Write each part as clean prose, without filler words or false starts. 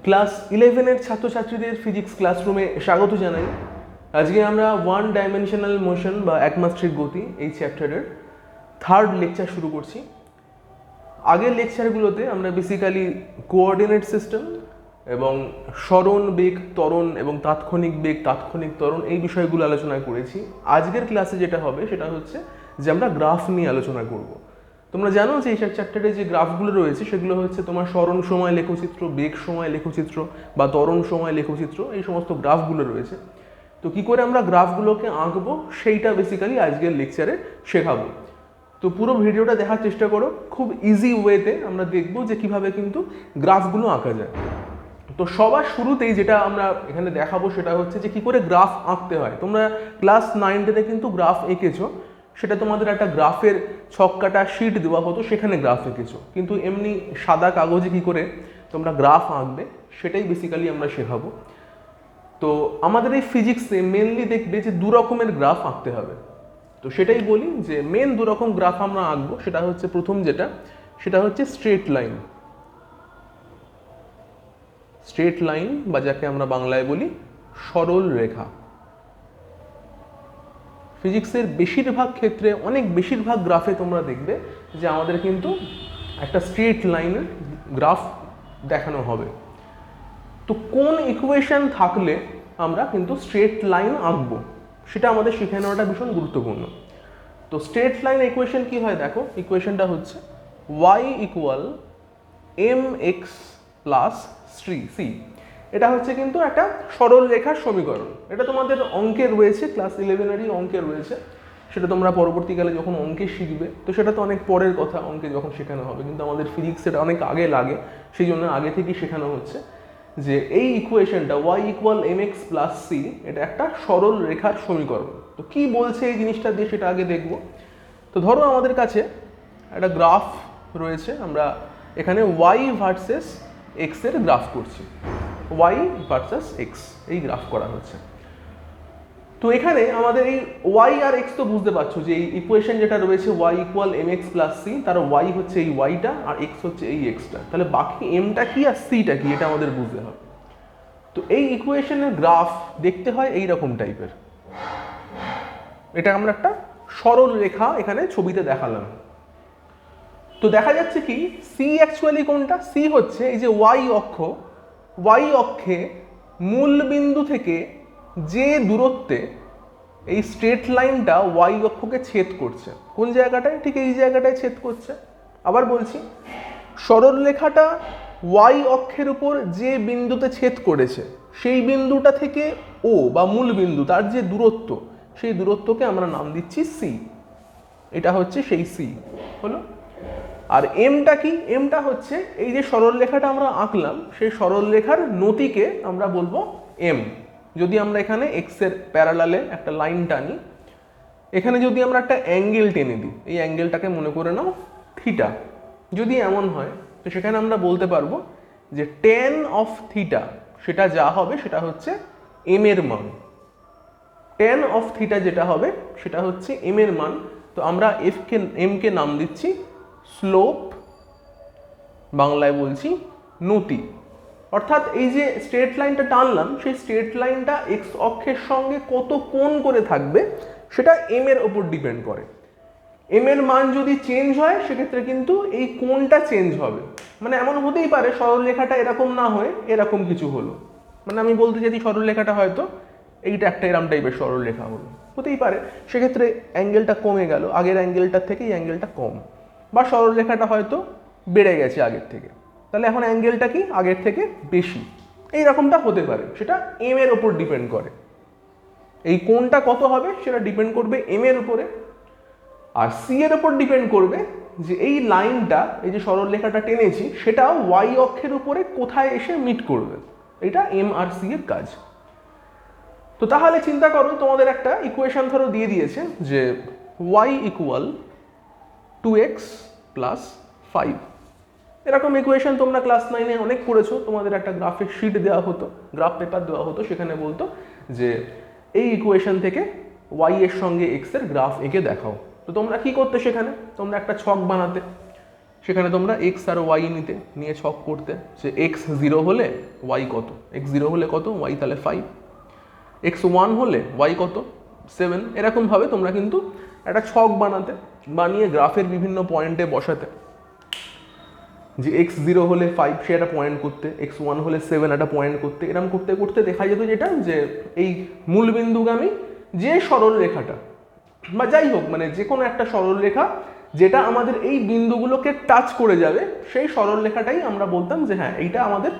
Class 11-এর ছাত্রছাত্রীদের physics ক্লাসরুমে স্বাগত জানাই। আজকে আমরা ওয়ান ডাইমেনশনাল মোশন বা একমাত্রিক গতি এই চ্যাপ্টারের থার্ড লেকচার শুরু করছি। আগের লেকচারগুলোতে আমরা বেসিক্যালি কোঅর্ডিনেট সিস্টেম এবং সরণ বেগ, ত্বরণ এবং তাৎক্ষণিক বেগ, তাৎক্ষণিক ত্বরণ এই বিষয়গুলো আলোচনা করেছি। আজকের ক্লাসে যেটা হবে সেটা হচ্ছে যে আমরা গ্রাফ নিয়ে আলোচনা করব। তোমরা জানো যে এই চ্যাপ্টারে যে গ্রাফগুলো রয়েছে সেগুলো হচ্ছে তোমার সরণ সময় লেখচিত্র, বেগ সময় লেখচিত্র বা ত্বরণ সময় লেখচিত্র, এই সমস্ত গ্রাফগুলো রয়েছে। তো কি করে আমরা গ্রাফগুলোকে আঁকবো সেইটা বেসিক্যালি আজকের লেকচারে শেখাবো। তো পুরো ভিডিওটা দেখার চেষ্টা করো, খুব ইজি ওয়েতে আমরা দেখবো যে কিভাবে কিন্তু গ্রাফগুলো আঁকা যায়। তো সবার শুরুতেই যেটা আমরা এখানে দেখাবো সেটা হচ্ছে যে কি করে গ্রাফ আঁকতে হয়। তোমরা ক্লাস 9-তে কিন্তু গ্রাফ এঁকেছো, সেটা তোমাদের একটা গ্রাফের ছক্কাটা শিট দেওয়া হতো, সেখানে গ্রাফ এঁকেছো। কিন্তু এমনি সাদা কাগজে কি করে তোমরা গ্রাফ আঁকবে সেটাই বেসিক্যালি আমরা শেখাবো। তো আমাদের এই ফিজিক্সে মেনলি দেখবে যে দু রকমের গ্রাফ আঁকতে হবে। তো সেটাই বলি যে মেন দু রকম গ্রাফ আমরা আঁকবো। সেটা হচ্ছে প্রথম সেটা হচ্ছে স্ট্রেট লাইন। স্ট্রেট লাইন বা যাকে আমরা বাংলায় বলি সরল রেখা। ফিজিক্সের বেশিরভাগ ক্ষেত্রে বেশিরভাগ গ্রাফে তোমরা দেখবে যে আমাদের কিন্তু একটা স্ট্রেট লাইনের গ্রাফ দেখানো হবে। তো কোন ইকুয়েশন থাকলে আমরা কিন্তু স্ট্রেট লাইন আঁকবো সেটা আমাদের শিখে নেওয়াটা ভীষণ গুরুত্বপূর্ণ। তো স্ট্রেট লাইন ইকুয়েশন কি হয় দেখো, ইকুয়েশনটা হচ্ছে y = mx + c। এটা হচ্ছে কিন্তু একটা সরল রেখার সমীকরণ। এটা তোমাদের অঙ্কে রয়েছে, ক্লাস 11-এরই অঙ্কে রয়েছে। সেটা তোমরা পরবর্তীকালে যখন অঙ্কে শিখবে তো সেটা তো অনেক পরের কথা, অঙ্কে যখন শেখানো হবে, কিন্তু আমাদের ফিজিক্স এটা অনেক আগে লাগে, সেই জন্য আগে থেকেই শেখানো হচ্ছে যে এই ইকুয়েশনটা y = mx + c এটা একটা সরল রেখার সমীকরণ। তো কি বলছে এই জিনিসটা দিয়ে সেটা আগে দেখব। তো ধরো আমাদের কাছে একটা গ্রাফ রয়েছে, আমরা এখানে y ভার্সেস x এর গ্রাফ করছি। y ভার্সেস x এই গ্রাফ করা হচ্ছে। তো এখানে আমাদের এই y আর x তো বুঝতে পারছো যে এই ইকুয়েশন যেটা রয়েছে y = mx + c, তার y হচ্ছে এই yটা আর x হচ্ছে এই xটা। তাহলে বাকি mটা কি আর cটা কি এটা আমাদের বুঝতে হবে। তো এই ইকুয়েশনের গ্রাফ দেখতে হয় এই রকম টাইপের। এটা আমরা একটা সরল রেখা এখানে ছবিতে দেখালাম। তো দেখা যাচ্ছে কি c অ্যাকচুয়ালি কোনটা, c হচ্ছে এই যে y অক্ষে মূল বিন্দু থেকে যে দূরত্বে এই স্ট্রেট লাইনটা y অক্ষকে ছেদ করছে। কোন জায়গাটায়? ঠিক এই জায়গাটায় ছেদ করছে। আবার বলছি, সরল রেখাটা y অক্ষের উপর যে বিন্দুতে ছেদ করেছে সেই বিন্দুটা থেকে ও বা মূল বিন্দু তার যে দূরত্ব, সেই দূরত্বকে আমরা নাম দিচ্ছি c। এটা হচ্ছে সেই c হলো। আর এমটা কি? এমটা হচ্ছে এই যে সরল রেখাটা আমরা আঁকলাম, সেই সরল রেখার নতিকে আমরা বলবো এম। যদি আমরা এখানে এক্স এর প্যারালালে একটা লাইন টানি, এখানে যদি আমরা একটা অ্যাঙ্গেল টেনে দিই, এই অ্যাঙ্গেলটাকে মনে করে নাও থিটা। যদি এমন হয় তো সেখানে আমরা বলতে পারবো যে tan of থিটা সেটা যা হবে সেটা হচ্ছে এম এর মান। tan of থিটা যেটা হবে সেটা হচ্ছে এম এর মান। তো আমরা এম কে নাম দিচ্ছি স্লোপ, বাংলায় বলছি নতি। অর্থাৎ এই যে স্ট্রেট লাইনটা টানলাম, সেই স্ট্রেট লাইনটা এক্স অক্ষের সঙ্গে কত কোণ করে থাকবে সেটা এম এর ওপর ডিপেন্ড করে। এম এর মান যদি চেঞ্জ হয় সেক্ষেত্রে কিন্তু এই কোণটা চেঞ্জ হবে। মানে এমন হতেই পারে সরল রেখাটা এরকম না হয়ে এরকম কিছু হলো। মানে আমি বলতে চাইছি সরল রেখাটা হয়তো এইটা একটা এরম টাইপের সরল রেখা হলো, হতেই পারে। সেক্ষেত্রে অ্যাঙ্গেলটা কমে গেল, আগের অ্যাঙ্গেলটার থেকে এই অ্যাঙ্গেলটা কম। বা সরল রেখাটা হয়তো বেড়ে গেছে আগের থেকে, তাহলে এখন অ্যাঙ্গেলটা কি আগের থেকে বেশি, এই রকমটা হতে পারে। সেটা এম এর ওপর ডিপেন্ড করে। এই কোণটা কত হবে সেটা ডিপেন্ড করবে এম এর উপরে। আর সি এর ওপর ডিপেন্ড করবে যে এই লাইনটা, এই যে সরল রেখাটা টেনেছি, সেটা ওয়াই অক্ষের উপরে কোথায় এসে মিট করবে। এটা এম আর সি এর কাজ। তো তাহলে চিন্তা করো, তোমাদের একটা ইকুয়েশন ধরো দিয়ে দিয়েছে যে y = 2x + 5। এরকম ইকুয়েশন তোমরা ক্লাস 9-এ অনেক পড়েছো। তোমাদের একটা গ্রাফের শিট দেওয়া হতো, গ্রাফ পেপার দেওয়া হতো, সেখানে বলতো যে এই ইকুয়েশন থেকে y এর সঙ্গে x এর গ্রাফ এঁকে দেখাও। তো তোমরা কি করতে, সেখানে তোমরা একটা ছক বানাতে, সেখানে তোমরা এক্স আর ওয়াই নিয়ে ছক করতে, যে এক্স 0 হলে ওয়াই কত, এক্স 0 হলে কত, ওয়াই তাহলে 5, এক্স 1 হলে ওয়াই কত 7। এরকমভাবে তোমরা কিন্তু একটা ছক বানিয়ে গ্রাফের বিভিন্ন পয়েন্টে বসাতে, যে এক্স 0 হলে 5 সে একটা পয়েন্ট করতে, এক্স 1 হলে 7 একটা পয়েন্ট করতে, এরকম করতে করতে দেখা যেত যেটা যে এই মূলবিন্দুগামী যে সরল রেখাটা বা যাই হোক মানে যে কোনো একটা সরল রেখা যেটা আমাদের এই বিন্দুগুলোকে টাচ করে যাবে, সেই সরল রেখাটাই আমরা বলতাম যে হ্যাঁ এইটা আমাদের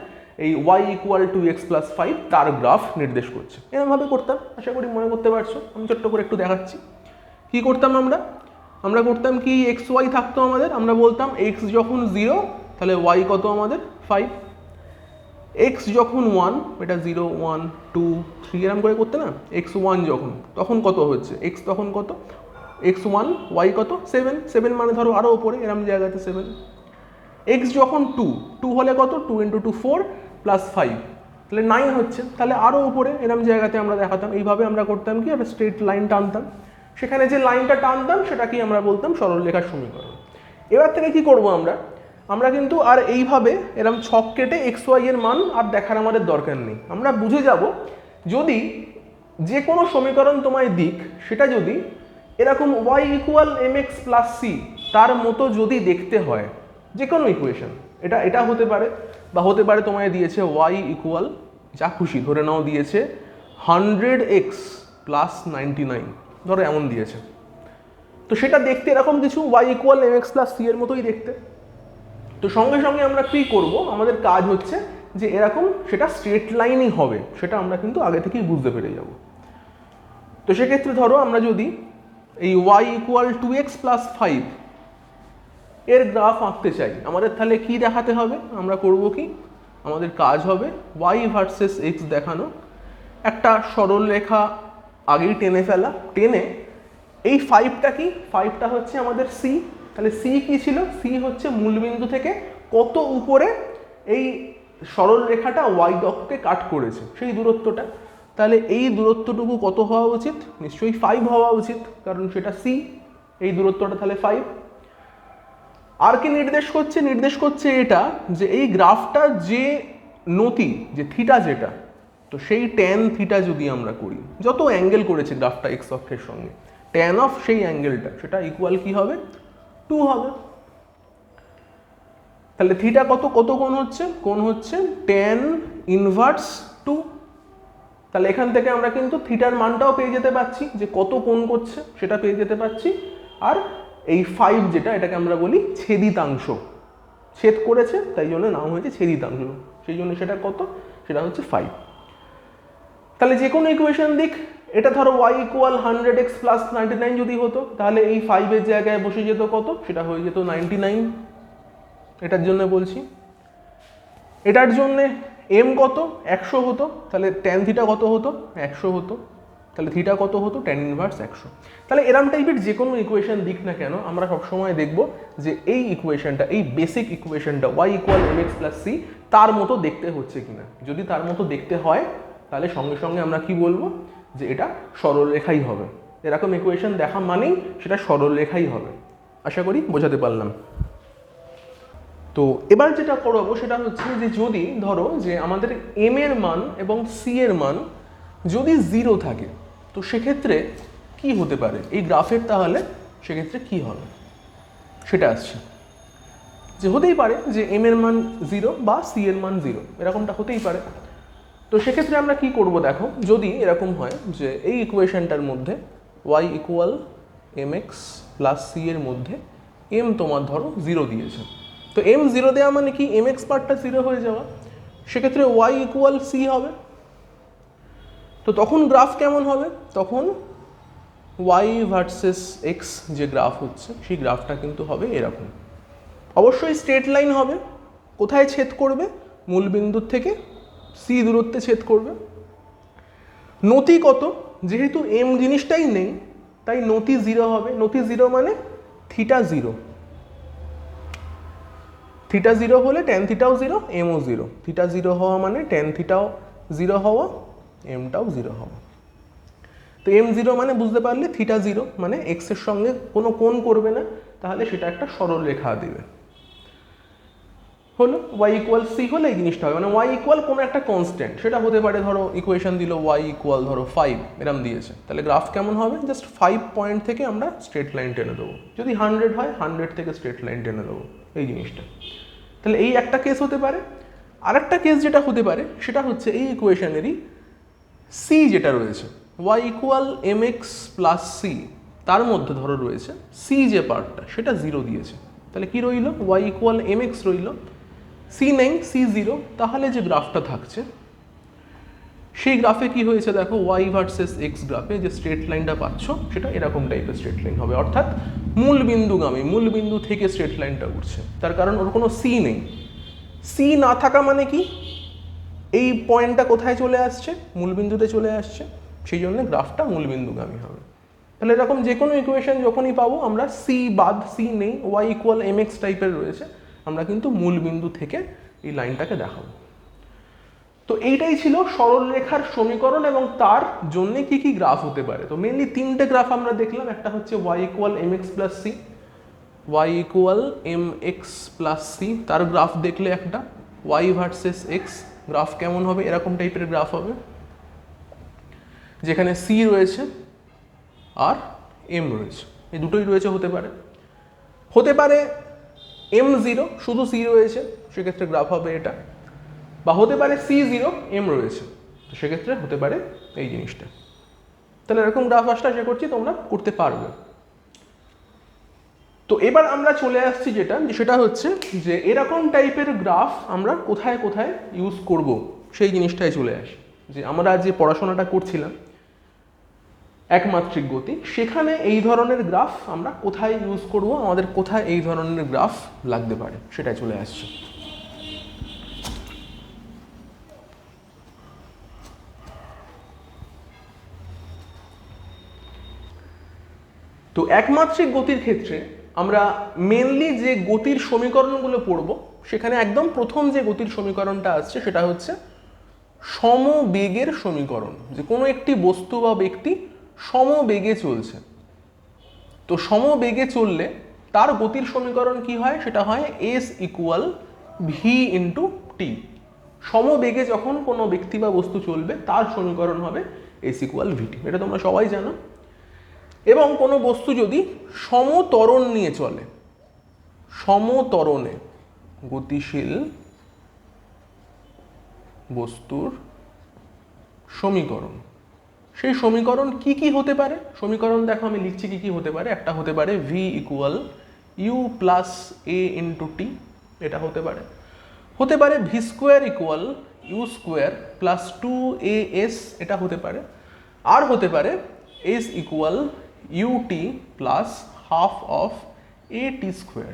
এই y = 2x + 5 তার গ্রাফ নির্দেশ করছে। এরকমভাবে করতাম, আশা করি মনে করতে পারছো। আমি ছোট্ট করে একটু দেখাচ্ছি কি করতাম আমরা করতাম কি, এক্স ওয়াই থাকতো আমাদের, আমরা বলতাম এক্স যখন 0 তাহলে ওয়াই কত আমাদের 5, এক্স যখন 1 এটা 0 1 2 3 এরকম করে করতে না, এক্স 1 যখন তখন কত হচ্ছে, এক্স তখন কত, এক্স 1 ওয়াই কত 7 মানে ধরো আরও ওপরে এরকম জায়গাতে 7, এক্স যখন 2 হলে কত, 2 × 2 4 + 5 তাহলে 9 হচ্ছে, তাহলে আরও উপরে এরকম জায়গাতে আমরা দেখাতাম। এইভাবে আমরা করতাম কি, একটা স্ট্রেট লাইন টানতাম, সেখানে যে লাইনটা টানতাম সেটাকেই আমরা বলতাম সরলরেখার সমীকরণ। এবার থেকে কি করব আমরা কিন্তু আর এইভাবে এরকম ছক কেটে এক্স ওয়াই এর মান আর দেখার আমাদের দরকার নেই। আমরা বুঝে যাব যদি যে কোনো সমীকরণ তোমায় দিক, সেটা যদি এরকম y = mx + c তার মতো যদি দেখতে হয়, যে কোনো ইকুয়েশন, এটা হতে পারে বা হতে পারে তোমায় দিয়েছে y = যা খুশি ধরে নাও দিয়েছে 100x + 99, ধরো এমন দিয়েছে, তো সেটা দেখতে এরকম কিছু y = mx + c এর মতোই দেখতে। তো সঙ্গে সঙ্গে আমরা কি করব, আমাদের কাজ হচ্ছে যে এরকম সেটা স্ট্রেট লাইনই হবে, সেটা আমরা কিন্তু আগে থেকেই বুঝতে পেরে যাব। তো সেক্ষেত্রে ধরো আমরা যদি এই y = 2x + 5 এর গ্রাফ আঁকতে চাই, আমাদের তাহলে কি দেখাতে হবে, আমরা করব কি, আমাদের কাজ হবে y ভার্সেস x দেখানো, একটা সরল রেখা আগেই টেনে ফেলা, টেনে এই 5টা কি, 5টা হচ্ছে আমাদের c, তাহলে c কি ছিল, c হচ্ছে মূলবিন্দু থেকে কত উপরে এই সরল রেখাটা y অক্ষকে কাট করেছে সেই দূরত্বটা, তাহলে এই দূরত্বটুকু কত হওয়া উচিত, নিশ্চয়ই 5 হওয়া উচিত, কারণ সেটা c, এই দূরত্বটা তাহলে 5। আর কি নির্দেশ করছে এটা যে এই গ্রাফটা যে নতি, যে থিটা যেটা, তো সেই ট্যান থিটা যদি আমরা করি, যত অ্যাঙ্গেল করেছে গ্রাফটা এক্স অক্ষের সঙ্গে, ট্যান অফ সেই অ্যাঙ্গেলটা সেটা ইকুয়াল কি হবে, 2 হবে। তাহলে থিটা কত কোণ হচ্ছে ট্যান ইনভার্স 2। তাহলে এখান থেকে আমরা কিন্তু থিটার মানটাও পেয়ে যেতে পারছি, যে কত কোণ করছে সেটা পেয়ে যেতে পারছি। আর এই 5 যেটা, এটাকে আমরা বলি ছেদিতাংশ, ছেদ করেছে তাই জন্য নাম হয়েছে ছেদিতাংশ, সেই জন্য সেটা কত, সেটা হচ্ছে 5। তাহলে যে কোনো ইকুয়েশন দিক, এটা ধরো y = 100x + 99 যদি হতো, তাহলে এই 5 এর জায়গায় বসে যেত কত, সেটা হয়ে যেত 99, এটার জন্য বলছি। এটার জন্য m কত, 100 হতো, তাহলে ট্যান থিটা কত হতো, 100 হতো, তাহলে থিটা কত হতো, ট্যান ইনভার্স 100। তাহলে এরম টাইপের যে কোনো ইকুয়েশন দিক না কেন, আমরা সবসময় দেখব যে এই ইকুয়েশনটা, এই বেসিক ইকুয়েশনটা y = mx + c তার মতো দেখতে হচ্ছে কিনা। যদি তার মতো দেখতে হয় তাহলে সঙ্গে সঙ্গে আমরা কি বলবো, যে এটা সরল রেখাই হবে। এরকম ইকুয়েশন দেখা মানেই সেটা সরল রেখাই হবে। আশা করি বোঝাতে পারলাম। তো এবার যেটা করবো সেটা হচ্ছে যে যদি ধরো যে আমাদের m এর মান এবং c এর মান যদি 0 থাকে, তো সেক্ষেত্রে কি হতে পারে এই গ্রাফের, তাহলে সেক্ষেত্রে কি হবে সেটা আসছে। যে হতেই পারে যে m এর মান 0 বা c এর মান 0, এরকমটা হতেই পারে। তো সেক্ষেত্রে আমরা কি করব, দেখো যদি এরকম হয় যে এই ইকুয়েশনটার মধ্যে y = mx + c এর মধ্যে m তোমার ধরো 0 দিয়েছে, তো m 0 দেওয়া মানে কি, mx পার্টটা 0 হয়ে যাওয়া, সেক্ষেত্রে y = c হবে। তো তখন গ্রাফ কেমন হবে, তখন y ভার্সেস x যে গ্রাফ হচ্ছে সেই গ্রাফটা কিন্তু হবে এরকম। অবশ্যই স্ট্রেট লাইন হবে, কোথায় ছেদ করবে, মূলবিন্দুর থেকে c দূরত্বে ছেদ করবে। নতি কত, যেহেতু m জিনিসটাই নেই তাই নতি 0 হবে, নতি 0 মানে থিটা 0, থিটা 0 হলে ট্যান থিটাও 0, mও 0, থিটা 0 হওয়া মানে ট্যান থিটাও 0 হওয়া, mটাও 0 হওয়া। তো m 0 মানে বুঝতে পারলে থিটা 0 মানে x এর সঙ্গে কোনো কোণ করবে না, তাহলে সেটা একটা সরল রেখা দেবে। হলো ওয়াই ইকুয়াল সি হলে এই জিনিসটা হবে, মানে ওয়াই ইকুয়াল কোনো একটা কনস্ট্যান্ট, সেটা হতে পারে ধরো ইকুয়েশন দিল ওয়াই ইকুয়াল ধরো 5 এরম দিয়েছে, তাহলে গ্রাফ কেমন হবে, জাস্ট 5 পয়েন্ট থেকে আমরা স্ট্রেট লাইন টেনে দেবো, যদি 100 হয় 100 থেকে স্ট্রেট লাইন টেনে দেবো এই জিনিসটা। তাহলে এই একটা কেস হতে পারে। আরেকটা কেস যেটা হতে পারে সেটা হচ্ছে এই ইকুয়েশনেরই সি যেটা রয়েছে Y equal M X plus C, তার মধ্যে ধরো রয়েছে সি যে পার্টটা সেটা 0 দিয়েছে, তাহলে কি রইল, ওয়াই ইকুয়াল এম এক্স রইল, সি নেই, সি 0, তাহলে যে গ্রাফটা থাকছে সেই গ্রাফে কি হয়েছে দেখো, ওয়াই ভার্সেস এক্স গ্রাফে যে স্ট্রেট লাইনটা পাচ্ছ সেটা এরকম টাইপের স্ট্রেট লাইন হবে, অর্থাৎ মূল বিন্দুগামী, মূল বিন্দু থেকে স্ট্রেট লাইনটা উঠছে, তার কারণ ওর কোনো সি নেই। সি না থাকা মানে কি, এই পয়েন্টটা কোথায় চলে আসছে, মূল বিন্দুতে চলে আসছে, সেই জন্য গ্রাফটা মূল বিন্দুগামী হবে। তাহলে এরকম যে কোনো ইকুয়েশন যখনই পাবো আমরা সি বাদ, সি নেই, ওয়াই ইকুয়াল এম এক্স টাইপের রয়েছে, আমরা কিন্তু মূল বিন্দু থেকে এই লাইনটাকে দেখাবো। তো এইটাই ছিল সরলরেখার সমীকরণ এবং তার জন্য কি কি গ্রাফ হতে পারে। তো মেনলি 3টে গ্রাফ আমরা দেখলাম, একটা হচ্ছে Y equal M X plus C, Y equal M X plus C, তার গ্রাফ দেখলে একটা ওয়াই ভার্সেস এক্স গ্রাফ কেমন হবে, এরকম টাইপের গ্রাফ হবে, যেখানে সি রয়েছে আর এম রয়েছে, এই দুটোই রয়েছে, হতে পারে। হতে পারে এম 0 শুধু সি রয়েছে, সেক্ষেত্রে গ্রাফ হবে এটা, বা হতে পারে সি 0 এম রয়েছে, তো সেক্ষেত্রে হতে পারে এই জিনিসটা। তাহলে এরকম গ্রাফ আশা করছি তোমরা করতে পারবে। তো এবার আমরা চলে আসছি সেটা হচ্ছে যে এরকম টাইপের গ্রাফ আমরা কোথায় কোথায় ইউজ করব, সেই জিনিসটাই চলে আসি। যে আমরা যে পড়াশোনাটা করছিলাম একমাত্রিক গতি, সেখানে এই ধরনের গ্রাফ আমরা কোথায় ইউজ করব, আমাদের কোথায় এই ধরনের গ্রাফ লাগতে পারে, সেটাই চলে আসছে। তো একমাত্রিক গতির ক্ষেত্রে আমরা মেনলি যে গতির সমীকরণগুলো পড়ব, সেখানে একদম প্রথম যে গতির সমীকরণটা আসছে সেটা হচ্ছে সমবেগের সমীকরণ, যে কোনো একটি বস্তু বা ব্যক্তি সমবেগে চলছে। তো সমবেগে চললে তার গতির সমীকরণ কি হয়, সেটা হয় S equal V into T. সমবেগে যখন কোনো ব্যক্তি বা বস্তু চলবে তার সমীকরণ হবে এস ইকুয়াল ভিটি, এটা তোমরা সবাই জানো। এবং কোনো বস্তু যদি সমত্বরণ নিয়ে চলে, সমত্বরণে গতিশীল বস্তুর সমীকরণ, সেই সমীকরণ কি কি হতে পারে, সমীকরণ দেখো আমি লিখছি কি কি হতে পারে। একটা হতে পারে V equal U plus A into T, এটা হতে পারে। হতে পারে V square equal U square plus 2as, এটা হতে পারে। আর হতে পারে S equal UT plus half of A T square.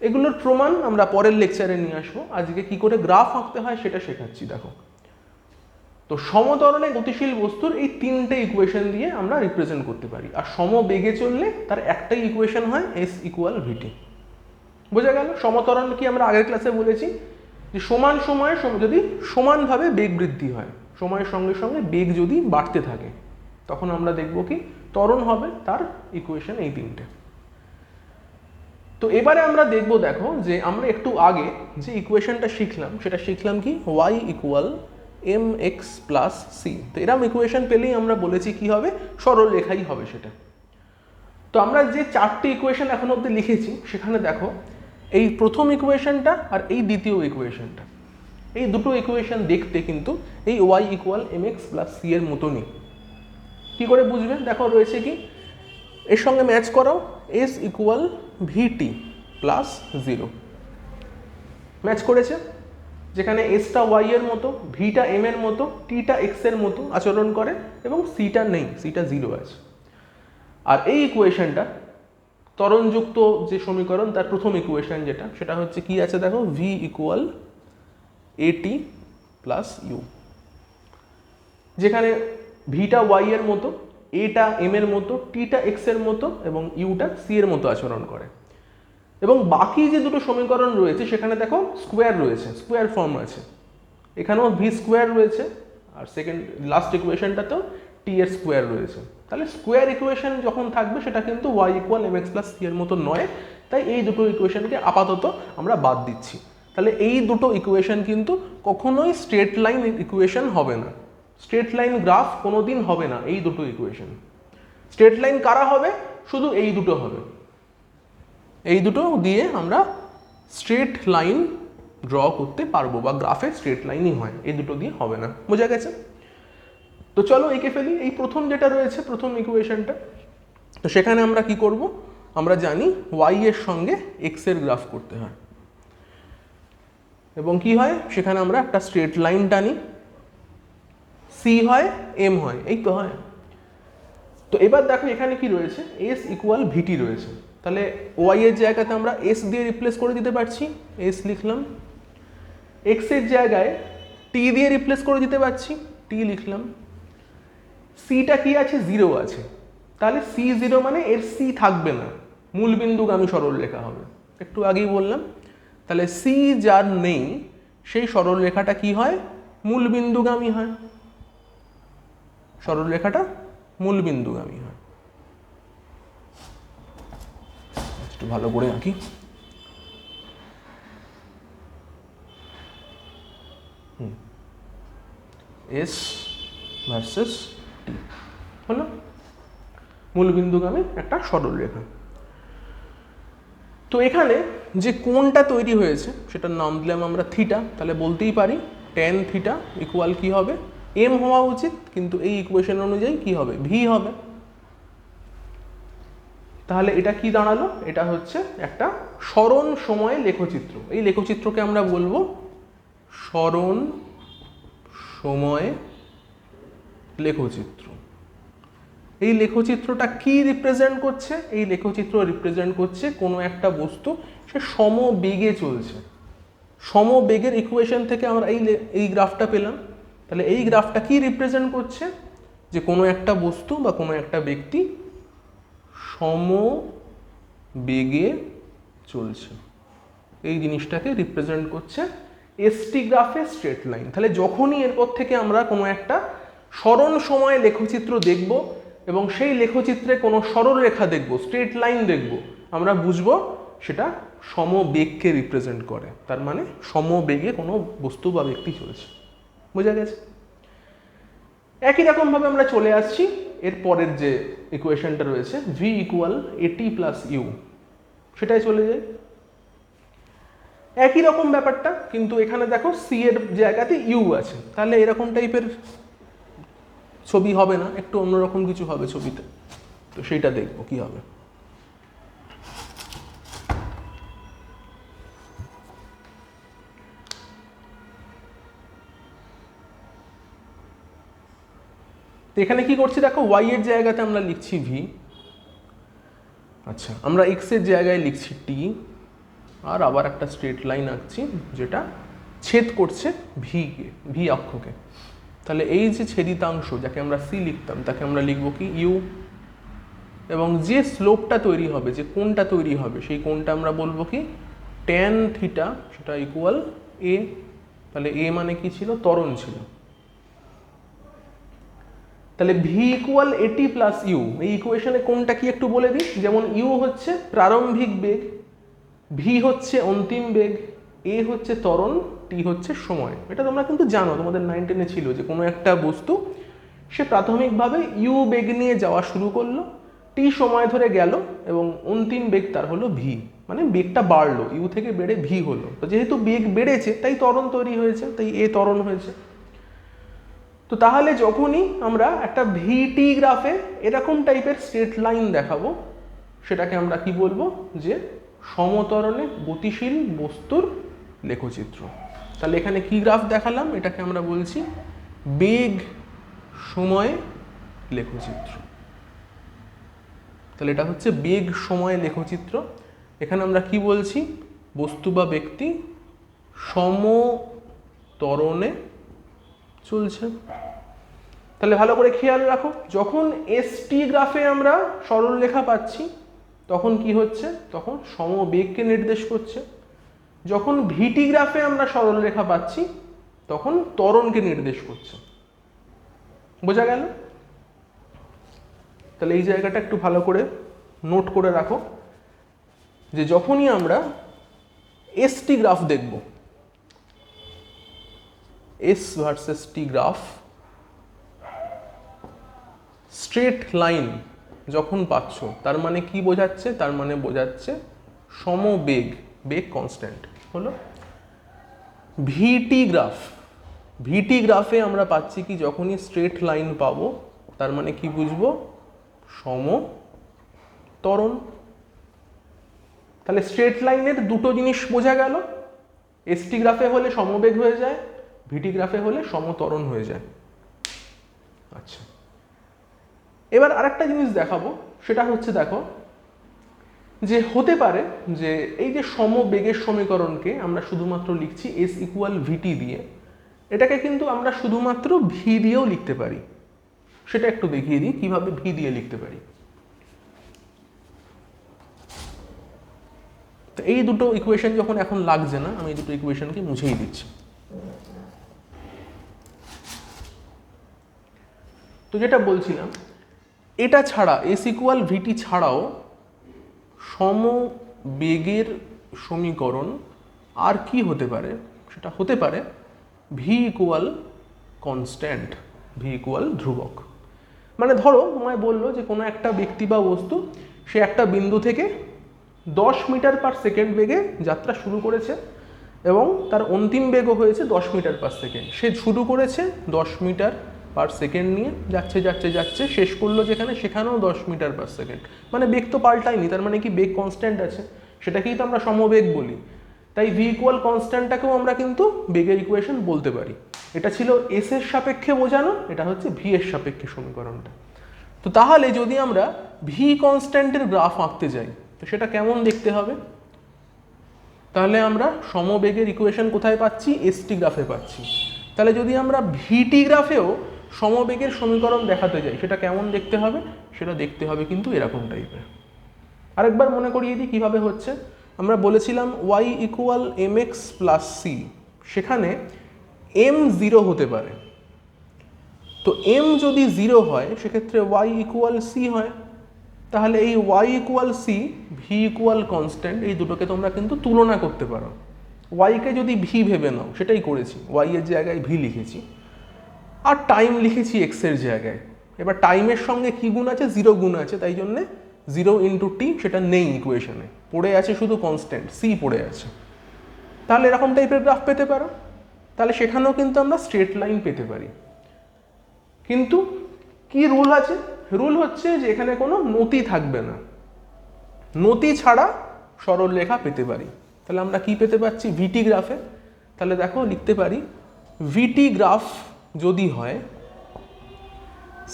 এগুলোর প্রমাণ আমরা পরের লেকচারে নিয়ে আসবো, আজকে কি করে গ্রাফ আঁকতে হয় সেটা শেখাচ্ছি। দেখো, তো সমত্বরণে গতিশীল বস্তুর এই 3টে ইকুয়েশন দিয়ে আমরা রিপ্রেজেন্ট করতে পারি, আর সমবেগে চললে তার একটাই ইকুয়েশন হয় এস ইকুয়াল ভিটি। বোঝা গেল? সমত্বরণ কি আমরা আগের ক্লাসে বলেছি যে সমান সময়ে যদি সমানভাবে বেগ বৃদ্ধি হয়, সময়ের সঙ্গে সঙ্গে বেগ যদি বাড়তে থাকে, তখন আমরা দেখব কি ত্বরণ হবে, তার ইকুয়েশন এই 3টে। তো এবারে আমরা দেখব, দেখো যে আমরা একটু আগে যে ইকুয়েশনটা শিখলাম সেটা শিখলাম কি Y equal M X plus C. তো এরম ইকুয়েশন পেলেই আমরা বলেছি কি হবে, সরল রেখাই হবে সেটা। তো আমরা যে 4টে ইকুয়েশন এখন অবধি লিখেছি, সেখানে দেখো এই প্রথম ইকুয়েশনটা আর এই দ্বিতীয় ইকুয়েশনটা, এই দুটো ইকুয়েশন দেখতে কিন্তু এই Y equal M X plus C এর মতনই। কী করে বুঝবে, দেখো রয়েছে কি, এর সঙ্গে ম্যাচ করাও এস ইকুয়াল ভিটি প্লাস 0, ম্যাচ করেছে, যেখানে এসটা ওয়াই এর মতো, ভিটা এম এর মতো, টিটা এক্স এর মতো আচরণ করে এবং সিটা নেই, সিটা 0 আছে। আর এই ইকুয়েশনটা ত্বরণযুক্ত যে সমীকরণ তার প্রথম ইকুয়েশন যেটা, সেটা হচ্ছে কি আছে দেখো, ভি ইকুয়াল এটি প্লাস ইউ, যেখানে ভিটা ওয়াই এর মতো, এটা এম এর মতো, টিটা এক্স এর মতো এবং ইউটা সি এর মতো আচরণ করে। এবং বাকি যে দুটো সমীকরণ রয়েছে সেখানে দেখো স্কোয়ার রয়েছে, স্কোয়ার ফর্ম আছে, এখানেও ভি স্কোয়ার রয়েছে, আর লাস্ট ইকুয়েশনটাতেও টি এর স্কোয়ার রয়েছে। তাহলে স্কোয়ার ইকুয়েশন যখন থাকবে সেটা কিন্তু Y equal M X plus C এর মতো নয়, তাই এই দুটো ইকুয়েশনকে আপাতত আমরা বাদ দিচ্ছি। তাহলে এই দুটো ইকুয়েশন কিন্তু কখনোই স্ট্রেট লাইন ইকুয়েশন হবে না, স্ট্রেট লাইন গ্রাফ কোনোদিন হবে না এই দুটো ইকুয়েশন। স্ট্রেট লাইন কারা হবে? শুধু এই দুটো হবে, এই দুটো দিয়ে আমরা স্ট্রেট লাইন ড্র করতে পারবো, বা গ্রাফে স্ট্রেট লাইনই হয়, এই দুটো দিয়ে হবে না। বোঝা গেছে? তো চলো এঁকে ফেলি এই প্রথম যেটা রয়েছে, প্রথম ইকুয়েশনটা। তো সেখানে আমরা কি করব? আমরা জানি y এর সঙ্গে x এর গ্রাফ করতে হয়, এবং কি হয় সেখানে আমরা একটা স্ট্রেট লাইন টানি, c হয় m হয়, এই তো হয়। তো এবার দেখো এখানে কি রয়েছে, s ইকুয়াল vt রয়েছে, তাহলে y এর জায়গাতে আমরা s দিয়ে রিপ্লেস করে দিতে পারছি, s লিখলাম। x এর জায়গায় t দিয়ে রিপ্লেস করে দিতে পারছি, t লিখলাম। c টা কি আছে? 0 আছে, তাহলে c0 মানে এর c থাকবে না, মূলবিন্দুগামী সরলরেখা হবে, একটু আগেই বললাম। তাহলে c যার নেই সেই সরলরেখাটা কি হয়? মূলবিন্দুগামী হয়, সরলরেখাটা মূলবিন্দুগামী হয়। একটু ভালো করে আঁকি। এস ভার্সেস টি হলো মূলবিন্দুগামী একটা সরলরেখা। তো এখানে যে কোণটা তৈরি হয়েছে সেটার নাম দিলাম আমরা থিটা, তাহলে বলতেই পারি ট্যান থিটা ইকুয়াল কি হবে? এম হওয়া উচিত, কিন্তু এই ইকুয়েশন অনুযায়ী কি হবে? ভি হবে। তাহলে এটা কি দাঁড়ালো? এটা হচ্ছে একটা সরণ সময় লেখচিত্র। এই লেখচিত্রকে আমরা বলবো সরণ সময় লেখচিত্র। এই লেখচিত্রটা কি রিপ্রেজেন্ট করছে? এই লেখচিত্র রিপ্রেজেন্ট করছে কোনো একটা বস্তু সে সমবেগে চলছে। সমবেগের ইকুয়েশন থেকে আমরা এই গ্রাফটা পেলাম। তাহলে এই গ্রাফটা কি রিপ্রেজেন্ট করছে? যে কোনো একটা বস্তু বা কোনো একটা ব্যক্তি সমবেগে চলছে, এই জিনিসটাকে রিপ্রেজেন্ট করছে এসটি গ্রাফে স্ট্রেট লাইন। তাহলে যখনই এরপর থেকে আমরা কোনো একটা সরণ সময় লেখচিত্র দেখব এবং সেই লেখচিত্রে কোনো সরলরেখা দেখব, স্ট্রেট লাইন দেখব, আমরা বুঝবো সেটা সমবেগকে রিপ্রেজেন্ট করে, তার মানে সমবেগে কোনো বস্তু বা ব্যক্তি চলছে। বোঝা গেছে? একই রকমভাবে আমরা চলে আসছি এর পরের যে ইকুয়েশনটা রয়েছে ভি ইকুয়াল এটি প্লাস ইউ, সেটাই চলে যায়। একই রকম ব্যাপারটা, কিন্তু এখানে দেখো সি এর জায়গাতে ইউ আছে, তাহলে এরকম টাইপের ছবি হবে না, একটু অন্যরকম কিছু হবে ছবিতে। তো সেইটা দেখবো কি হবে। তো এখানে কি করছি দেখো, ওয়াই এর জায়গাতে আমরা লিখছি ভি, আচ্ছা আমরা এক্স এর জায়গায় লিখছি টি, আর আবার একটা স্ট্রেট লাইন আঁকছি যেটা ছেদ করছে ভি অক্ষকে। তাহলে এই যে ছেদিতাংশ যাকে আমরা সি লিখতাম তাকে আমরা লিখবো কি? ইউ। এবং যে স্লোপটা তৈরি হবে, যে কোণটা তৈরি হবে, সেই কোণটা আমরা বলবো কি? ট্যান থিটা, সেটা ইকুয়াল এ। তাহলে এ মানে কি ছিল? ত্বরণ ছিল। তাহলে ভি ইকুয়াল এটি প্লাস ইউ, এই ইকুয়েশনে কোনটা কি একটু বলে দিই। যেমন ইউ হচ্ছে প্রারম্ভিক বেগ, ভি হচ্ছে অন্তিম বেগ, এ হচ্ছে ত্বরণ, টি হচ্ছে সময়। এটা তোমরা কিন্তু জানো, তোমাদের 9 10-এ ছিল যে কোনো একটা বস্তু সে প্রাথমিকভাবে ইউ বেগ নিয়ে যাওয়া শুরু করলো, টি সময় ধরে গেল এবং অন্তিম বেগ তার হলো ভি, মানে বেগটা বাড়লো, ইউ থেকে বেড়ে ভি হলো। তো যেহেতু বেগ বেড়েছে তাই ত্বরণ তৈরি হয়েছে, তাই এ ত্বরণ হয়েছে। তো তাহলে যখনই আমরা একটা ভিটি গ্রাফে এরকম টাইপের স্ট্রেট লাইন দেখাবো, সেটাকে আমরা কি বলবো? যে সমতরণে গতিশীল বস্তুর লেখচিত্র। তাহলে এখানে কি গ্রাফ দেখালাম? এটাকে আমরা বলছি বেগ সময় লেখচিত্র। তাহলে এটা হচ্ছে বেগ সময় লেখচিত্র। এখানে আমরা কি বলছি? বস্তু বা ব্যক্তি সমতরণে চলছে। তাহলে ভালো করে খেয়াল রাখো, যখন এসটি গ্রাফে আমরা সরলরেখা পাচ্ছি তখন কি হচ্ছে? তখন সমবেগকে নির্দেশ করছে। যখন ভিটি গ্রাফে আমরা সরলরেখা পাচ্ছি তখন ত্বরণকে নির্দেশ করছে। বোঝা গেল? তাহলে এই জায়গাটা একটু ভালো করে নোট করে রাখো যে যখনই আমরা এসটি গ্রাফ দেখব, এস ভার্সেস টি গ্রাফ স্ট্রেট লাইন যখন পাচ্ছ তার মানে কি বোঝাচ্ছে? তার মানে বোঝাচ্ছে সমবেগ, বেগ কনস্ট্যান্ট হলো। ভিটি গ্রাফ, ভিটি গ্রাফে আমরা পাচ্ছি কি যখনই স্ট্রেট লাইন পাবো তার মানে কি বুঝবো? সমত্বরণ। তাহলে স্ট্রেট লাইনের দুটো জিনিস বোঝা গেল, এসটি গ্রাফে হলে সমবেগ হয়ে যায়, ভিটি গ্রাফে হলে সমত্বরণ হয়ে যায়। আচ্ছা, এবার আরেকটা জিনিস দেখাবো, সেটা হচ্ছে দেখো যে হতে পারে যে এই যে সমবেগের সমীকরণকে আমরা শুধুমাত্র লিখছি এস ইকুয়াল ভিটি দিয়ে, এটাকে কিন্তু আমরা শুধুমাত্র ভি দিয়েও লিখতে পারি। সেটা একটু দেখিয়ে দিই কিভাবে ভি দিয়ে লিখতে পারি। তো এই দুটো ইকুয়েশন যখন এখন লাগছে না, আমি এই দুটো ইকুয়েশনকে মুছেই দিচ্ছি। তো যেটা বলছিলাম, এটা ছাড়া এস ইকুয়াল ভিটি ছাড়াও সমবেগের সমীকরণ আর কি হতে পারে? সেটা হতে পারে V equal constant, V equal ধ্রুবক। মানে ধরো তোমায় বললো যে কোনো একটা ব্যক্তি বা বস্তু সে একটা বিন্দু থেকে 10 মিটার পার সেকেন্ড বেগে যাত্রা শুরু করেছে এবং তার অন্তিম বেগও হয়েছে 10 মিটার পার সেকেন্ড। সে শুরু করেছে 10 মিটার পার সেকেন্ড নিয়ে, যাচ্ছে যাচ্ছে যাচ্ছে, শেষ করলো যেখানে সেখানেও 10 মিটার পার সেকেন্ড। মানে বেগ তো পাল্টায়নি, তার মানে কি বেগ কনস্ট্যান্ট আছে, সেটাকেই তো আমরা সমবেগ বলি। তাই ভি ইকুয়াল কনস্ট্যান্টটাকেও আমরা কিন্তু বেগের ইকুয়েশন বলতে পারি। এটা ছিল এস এর সাপেক্ষে বোঝানো, এটা হচ্ছে ভি এর সাপেক্ষে সমীকরণটা। তো তাহলে যদি আমরা ভি কনস্ট্যান্টের গ্রাফ আঁকতে যাই তো সেটা কেমন দেখতে হবে? তাহলে আমরা সমবেগের ইকুয়েশন কোথায় পাচ্ছি? এসটি গ্রাফে পাচ্ছি। তাহলে যদি আমরা ভিটি গ্রাফেও সমবেগের সমীকরণ দেখাতে যাই সেটা কেমন দেখতে হবে? সেটা দেখতে হবে কিন্তু এরকম টাইপের। আরেকবার মনে করিয়ে দিই কীভাবে হচ্ছে। আমরা বলেছিলাম Y equal M X plus C, সেখানে এম 0 হতে পারে। তো এম যদি 0 হয় সেক্ষেত্রে ওয়াই ইকুয়াল সি হয়। তাহলে এই Y equal C, V equal constant, এই দুটোকে তোমরা কিন্তু তুলনা করতে পারো। ওয়াইকে যদি ভি ভেবে নাও, সেটাই করেছি, ওয়াই এর জায়গায় ভি লিখেছি আর টাইম লিখেছি এক্স এর জায়গায়। এবার টাইমের সঙ্গে কি গুণ আছে? 0 গুণ আছে, তাই জন্যে 0 ইন্টু টি সেটা নেই ইকুয়েশনে, পড়ে আছে শুধু কনস্ট্যান্ট সি পড়ে আছে। তাহলে এরকম টাইপের গ্রাফ পেতে পারো। তাহলে সেখানেও কিন্তু আমরা স্ট্রেট লাইন পেতে পারি। কিন্তু কি রুল আছে? রুল হচ্ছে যে এখানে কোনো নতি থাকবে না, নতি ছাড়া সরল রেখা পেতে পারি। তাহলে আমরা কি পেতে পাচ্ছি ভিটি গ্রাফে? তাহলে দেখো লিখতে পারি ভিটি গ্রাফ যদি হয়,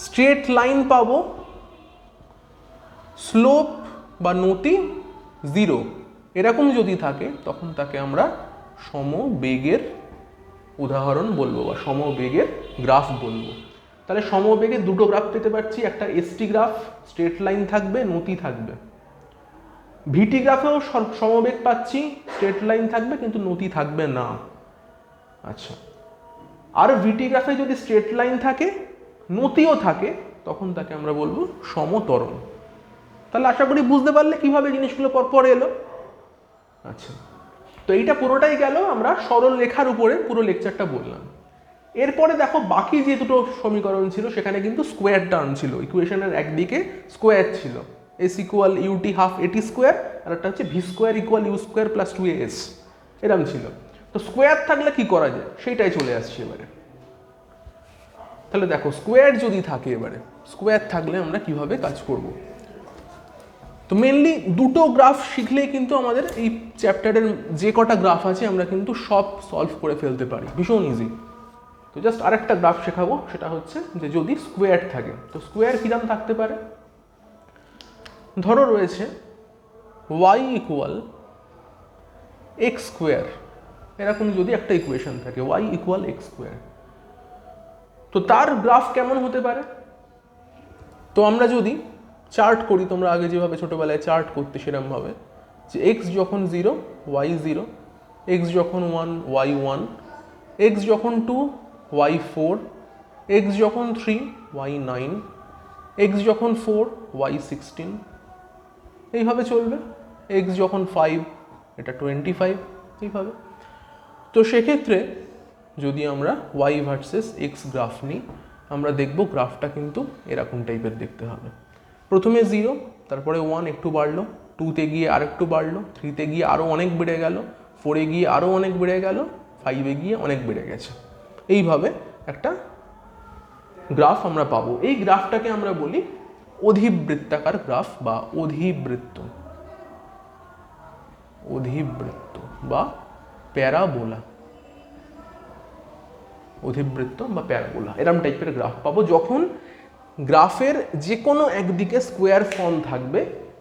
স্ট্রেট লাইন পাবো, স্লোপ বা নতি 0 এরকম যদি থাকে তখন তাকে আমরা সমবেগের উদাহরণ বলবো বা সমবেগের গ্রাফ বলবো। তাহলে সমবেগের দুটো গ্রাফ পেতে পারছি, একটা এসটি গ্রাফ, স্ট্রেট লাইন থাকবে, নতি থাকবে। ভিটি গ্রাফেও সমবেগ পাচ্ছি, স্ট্রেট লাইন থাকবে কিন্তু নতি থাকবে না। আচ্ছা, আর ভিটি গ্রাফে যদি স্ট্রেট লাইন থাকে, নতিও থাকে, তখন তাকে আমরা বলবো সমত্বরণ। তাহলে আশা করি বুঝতে পারলে কিভাবে জিনিসগুলো পরপর এলো। আচ্ছা, তো এইটা পুরোটাই গেল আমরা সরল রেখার উপরে পুরো লেকচারটা বললাম। এরপরে দেখো বাকি যে দুটো সমীকরণ ছিল সেখানে কিন্তু স্কোয়ার টার্ম ছিল, ইকুয়েশনের একদিকে স্কোয়ার ছিল, S equal UT half AT square, আর একটা হচ্ছে V square equal U square plus 2as, এরকম ছিল। তো স্কোয়ার থাকলে কি করা যায় সেইটাই চলে আসছে এবারে। তাহলে দেখো স্কোয়ার যদি থাকে, এবারে স্কোয়ার থাকলে আমরা কিভাবে কাজ করব। তো মেনলি দুটো গ্রাফ শিখলেই কিন্তু আমাদের এই চ্যাপ্টারের যে কটা গ্রাফ আছে আমরা কিন্তু সব সলভ করে ফেলতে পারি, ভীষণ ইজি। তো জাস্ট আরেকটা গ্রাফ শেখাবো, সেটা হচ্ছে যে যদি স্কোয়ার থাকে, তো স্কোয়ার কিরকম থাকতে পারে। ধরো রয়েছে y ইকুয়াল এক্স স্কোয়ার, এরকম যদি একটা ইকুয়েশন থাকে y ইকুয়াল এক্স স্কোয়ার, তো তার গ্রাফ কেমন হতে পারে। তো আমরা যদি চার্ট করি, তোমরা আগে যেভাবে ছোটোবেলায় চার্ট করতে সেরকমভাবে, যে এক্স যখন 0 y 0, এক্স যখন 1 y 1, এক্স যখন 2 y 4, এক্স যখন 3 y 9, এক্স যখন 4 y 16, এইভাবে চলবে। এক্স যখন 5 এটা 25, এইভাবে। তো সেক্ষেত্রে যদি আমরা ওয়াই ভার্সেস এক্স গ্রাফ নিই, আমরা দেখব গ্রাফটা কিন্তু এরকম টাইপের দেখতে হবে। প্রথমে 0, তারপরে 1 একটু বাড়লো, 2তে গিয়ে আর একটু বাড়লো, 3তে গিয়ে আরও অনেক বেড়ে গেল, 4এ গিয়ে আরও অনেক বেড়ে গেল, 5এ গিয়ে অনেক বেড়ে গেছে। এইভাবে একটা গ্রাফ আমরা পাবো। এই গ্রাফটাকে আমরা বলি অধিবৃত্তাকার গ্রাফ বা অধিবৃত্ত বা প্যারাবোলা। অধিবৃত্ত বা প্যারাবোলা এরকম টাইপের গ্রাফ পাবো। যখন গ্রাফের যে কোনো একদিকে স্কোয়ার ফর্ম থাকবে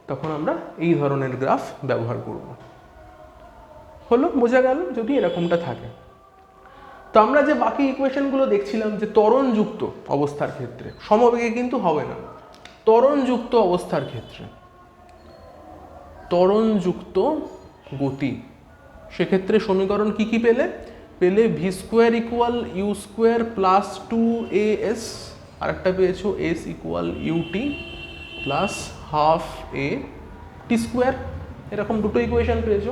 তখন আমরা এই ধরনের গ্রাফ ব্যবহার করব। হলো, বোঝা গেল যদি এরকমটা থাকে। তো আমরা যে বাকি ইকুয়েশনগুলো দেখছিলাম যে ত্বরণযুক্ত অবস্থার ক্ষেত্রে সমবেগে কিন্তু হবে না, ত্বরণযুক্ত অবস্থার ক্ষেত্রে ত্বরণযুক্ত গতি, সেক্ষেত্রে সমীকরণ কি কি পেলে V square equal U square plus 2as, আর একটা পেয়েছো S equal UT plus half A T square, এরকম দুটো ইকুয়েশন পেয়েছো।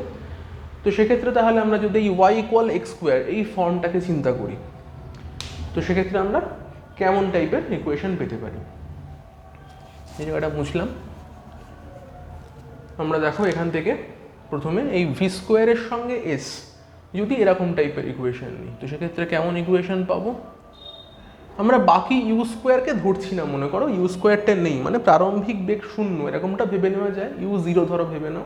তো সেক্ষেত্রে তাহলে আমরা যদি এই ওয়াই ইকুয়াল এক্স স্কোয়ার এই ফর্মটাকে চিন্তা করি, তো সেক্ষেত্রে আমরা কেমন টাইপের ইকুয়েশন পেতে পারি, এই জায়গাটা বুঝলাম। আমরা দেখো এখান থেকে প্রথমে এই ভি স্কোয়ারের সঙ্গে এস যদি এরকম টাইপের ইকুয়েশন নিই, তো সেক্ষেত্রে কেমন ইকুয়েশন পাবো। আমরা বাকি ইউ স্কোয়ারকে ধরছি না, মনে করো ইউ স্কোয়ারটা নেই, মানে প্রারম্ভিক বেগ 0 এরকমটা ভেবে নেওয়া যায়। ইউ 0 ধরো ভেবে নাও,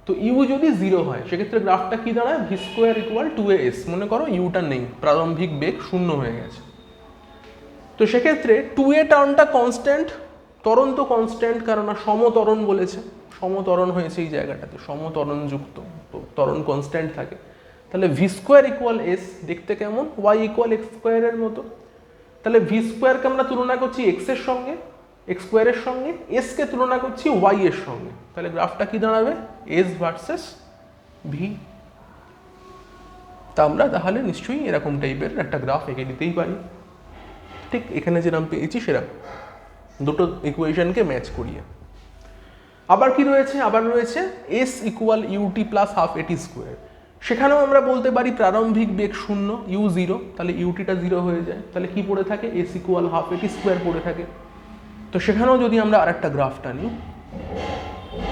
তো ইউ যদি 0 হয় সেক্ষেত্রে গ্রাফটা কি দাঁড়ায় ভি স্কোয়ার ইকুয়াল 2as, মনে করো ইউটা নেই, প্রারম্ভিক বেগ 0 হয়ে গেছে। তো সেক্ষেত্রে 2a টার্মটা কনস্ট্যান্ট, ত্বরণ তো কনস্ট্যান্ট, কারণ সমত্বরণ বলেছে, সমত্বরণ হয়েছে এই জায়গাটাতে, সমত্বরণযুক্ত, তো ত্বরণ কনস্ট্যান্ট থাকে। তাহলে ভি স্কোয়ার ইকুয়াল এস দেখতে কেমন, ওয়াই ইকুয়াল এক্স স্কোয়ারের মতো। তাহলে ভি স্কোয়ারকে আমরা তুলনা করছি এক্স এর সঙ্গে, এক্স স্কোয়ারের সঙ্গে, এসকে তুলনা করছি ওয়াই এর সঙ্গে, তাহলে গ্রাফটা কি দাঁড়াবে এস ভার্সেস ভি। তা আমরা তাহলে নিশ্চয়ই এরকম টাইপের একটা গ্রাফ এঁকে দিতেই পারি, ঠিক এখানে যেরকম পেয়েছি সেরকম দুটো ইকুয়েশনকে ম্যাচ করিয়ে। আবার কি রয়েছে, আবার রয়েছে S equal UT plus half AT square, সেখানেও আমরা বলতে পারি প্রারম্ভিক বেগ 0, ইউ 0, তাহলে ইউটিটা 0 হয়ে যায়, তাহলে কি পড়ে থাকে S equal half AT square পড়ে থাকে। তো সেখানেও যদি আমরা আরেকটা গ্রাফটা নিই,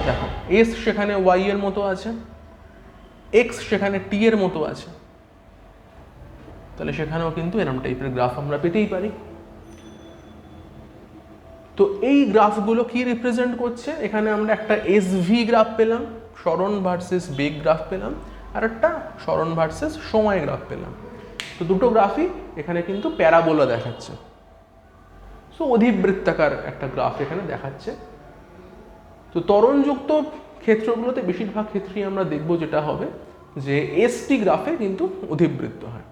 দেখো এস সেখানে ওয়াই এর মতো আছে, এক্স সেখানে টি এর মতো আছে, তাহলে সেখানেও কিন্তু এরকম টাইপের গ্রাফ আমরা পেতেই পারি। তো এই গ্রাফগুলো কি রিপ্রেজেন্ট করছে, এখানে আমরা একটা এসভি গ্রাফ পেলাম, সরণ ভার্সেস বেগ গ্রাফ পেলাম, আর একটা সরণ ভার্সেস সময় গ্রাফ পেলাম। তো দুটো গ্রাফই এখানে কিন্তু প্যারাবোলা দেখাচ্ছে, সো অধিবৃত্তাকার একটা গ্রাফ এখানে দেখাচ্ছে। তো ত্বরণযুক্ত ক্ষেত্রগুলোতে বেশিরভাগ ক্ষেত্রেই আমরা দেখব যেটা হবে যে এসটি গ্রাফে কিন্তু অধিবৃত্ত হয়।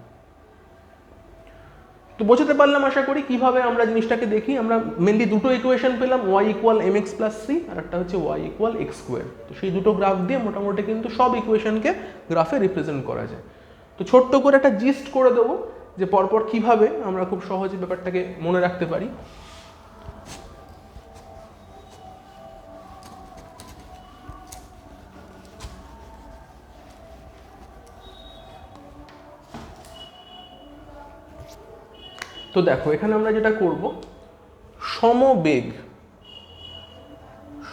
তো বোঝাতে পারলাম আশা করি কিভাবে আমরা জিনিসটাকে দেখি। আমরা মেনলি দুটো ইকুয়েশন পেলাম, Y equal M X plus C, আর একটা হচ্ছে ওয়াই ইকুয়াল এক্স স্কোয়ার। তো সেই দুটো গ্রাফ দিয়ে মোটামুটি কিন্তু সব ইকুয়েশনকে গ্রাফে রিপ্রেজেন্ট করা যায়। তো ছোট্ট করে একটা জিস্ট করে দেবো যে পরপর কিভাবে আমরা খুব সহজে ব্যাপারটাকে মনে রাখতে পারি। তো দেখো এখানে আমরা যেটা করব,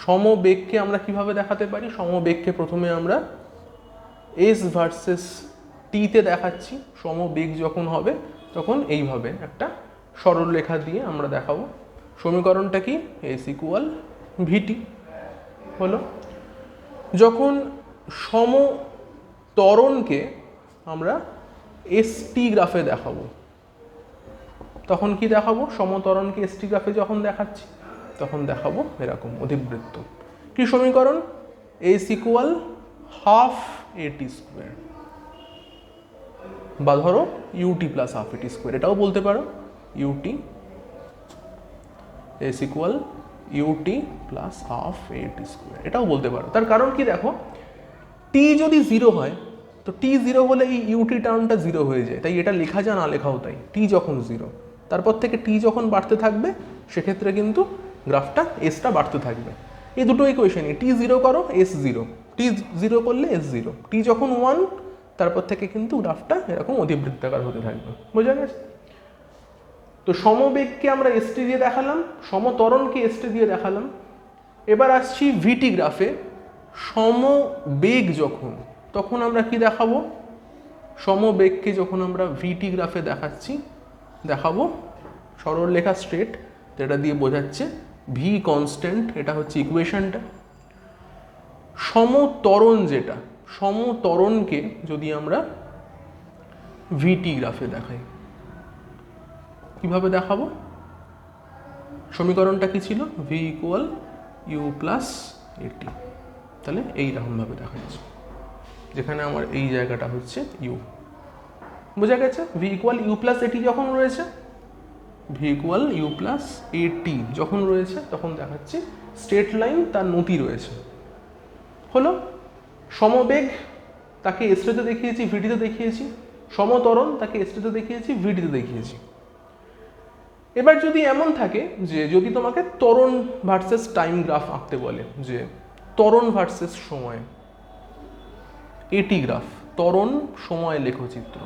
সমবেগকে আমরা কিভাবে দেখাতে পারি। সমবেগকে প্রথমে আমরা এস ভার্সেস টিতে দেখাচ্ছি। সমবেগ যখন হবে তখন এইভাবে একটা সরল রেখা দিয়ে আমরা দেখাবো। সমীকরণটা কি, এস ইকুয়াল ভিটি হলো। যখন সমত্বরণকে আমরা এসটি গ্রাফে দেখাবো, তখন কি দেখাবো, সমত্বরণকে এসটি গ্রাফে যখন দেখাচ্ছি তখন দেখাবো এরকম অধিবৃত্ত। কি সমীকরণ, S equal half AT square, বা ধরো UT plus half AT square, এটাও বলতে পারো UT, S equal UT plus half AT square, এটাও বলতে পারো। তার কারণ কি দেখো, টি যদি 0 হয় তো টি 0 হলে এই ইউটি টার্মটা 0 হয়ে যায়, তাই এটা লেখা যা না লেখাও তাই। টি যখন 0, তারপর থেকে টি যখন বাড়তে থাকবে সেক্ষেত্রে কিন্তু গ্রাফটা এসটা বাড়তে থাকবে। এই দুটো ইকুয়েশনই টি 0 করো এস 0, টি 0 করলে এস 0, টি যখন 1 তারপর থেকে কিন্তু গ্রাফটা এরকম অধিবৃত্তাকার হতে থাকবে। বোঝা গেছে? তো সমবেগকে আমরা এসটি দিয়ে দেখালাম, সমত্বরণকে এসটি দিয়ে দেখালাম। এবার আসছি ভিটি গ্রাফে। সমবেগ যখন, তখন আমরা কি দেখাবো? সমবেগকে যখন আমরা ভিটি গ্রাফে দেখাবো সরল লেখা স্ট্রেট, যেটা দিয়ে বোঝাচ্ছে ভি কনস্ট্যান্ট, এটা হচ্ছে ইকুয়েশনটা। সমত্বরণ যেটা, সমত্বরণকে যদি আমরা ভিটি গ্রাফে দেখাই, কিভাবে দেখাবো? সমীকরণটা কি ছিল? ভি ইকুয়াল ইউ প্লাস এটি। তাহলে এইরকমভাবে দেখা যাচ্ছে, যেখানে আমার এই জায়গাটা হচ্ছে ইউ। বোঝা গেছে? ভি ইকুয়াল ইউ প্লাস এটি যখন রয়েছে, ভি ইকুয়াল ইউ প্লাস এটি যখন রয়েছে, তখন দেখাচ্ছি স্ট্রেট লাইন, তার নতি রয়েছে। হলো সমবেগ, তাকে এসটিতে দেখিয়েছি, ভিডিতে দেখিয়েছি। সমত্বরণ, তাকে এসটিতে দেখিয়েছি, ভিডিতে দেখিয়েছি। এবার যদি এমন থাকে যে যদি তোমাকে ত্বরণ ভার্সেস টাইম গ্রাফ আঁকতে বলে, যে ত্বরণ ভার্সেস সময়, এটি গ্রাফ, ত্বরণ সময় লেখচিত্র।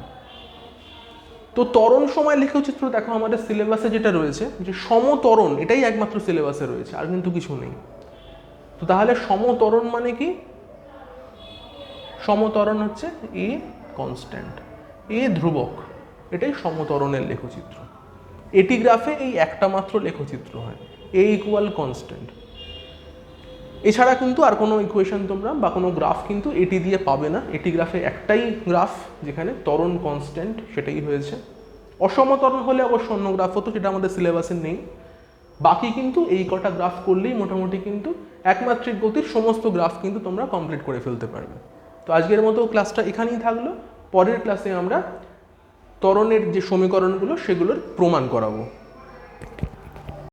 তো ত্বরণ সময় লেখচিত্র দেখো আমাদের সিলেবাসে যেটা রয়েছে, যে সমত্বরণ, এটাই একমাত্র সিলেবাসে রয়েছে, আর কিন্তু কিছু নেই। তো তাহলে সমত্বরণ মানে কি? সমত্বরণ হচ্ছে এ কনস্ট্যান্ট, এ ধ্রুবক, এটাই সমত্বরণের লেখচিত্র। এটি গ্রাফে এই একটা মাত্র লেখচিত্র হয়, এ ইকুয়াল কনস্ট্যান্ট। এছাড়া কিন্তু আর কোনো ইকুয়েশন তোমরা বা কোনো গ্রাফ কিন্তু এটি দিয়ে পাবে না। এটি গ্রাফে একটাই গ্রাফ যেখানে ত্বরণ কনস্ট্যান্ট, সেটাই হয়েছে। অসমত্বরণ হলে অবশ্য অন্য গ্রাফ হতো, যেটা আমাদের সিলেবাসে নেই। বাকি কিন্তু এই কটা গ্রাফ করলেই মোটামুটি কিন্তু একমাত্রিক গতির সমস্ত গ্রাফ কিন্তু তোমরা কমপ্লিট করে ফেলতে পারবে। তো আজকের মতো ক্লাসটা এখানেই থাকলো। পরের ক্লাসে আমরা ত্বরণের যে সমীকরণগুলো সেগুলোর প্রমাণ করাবো।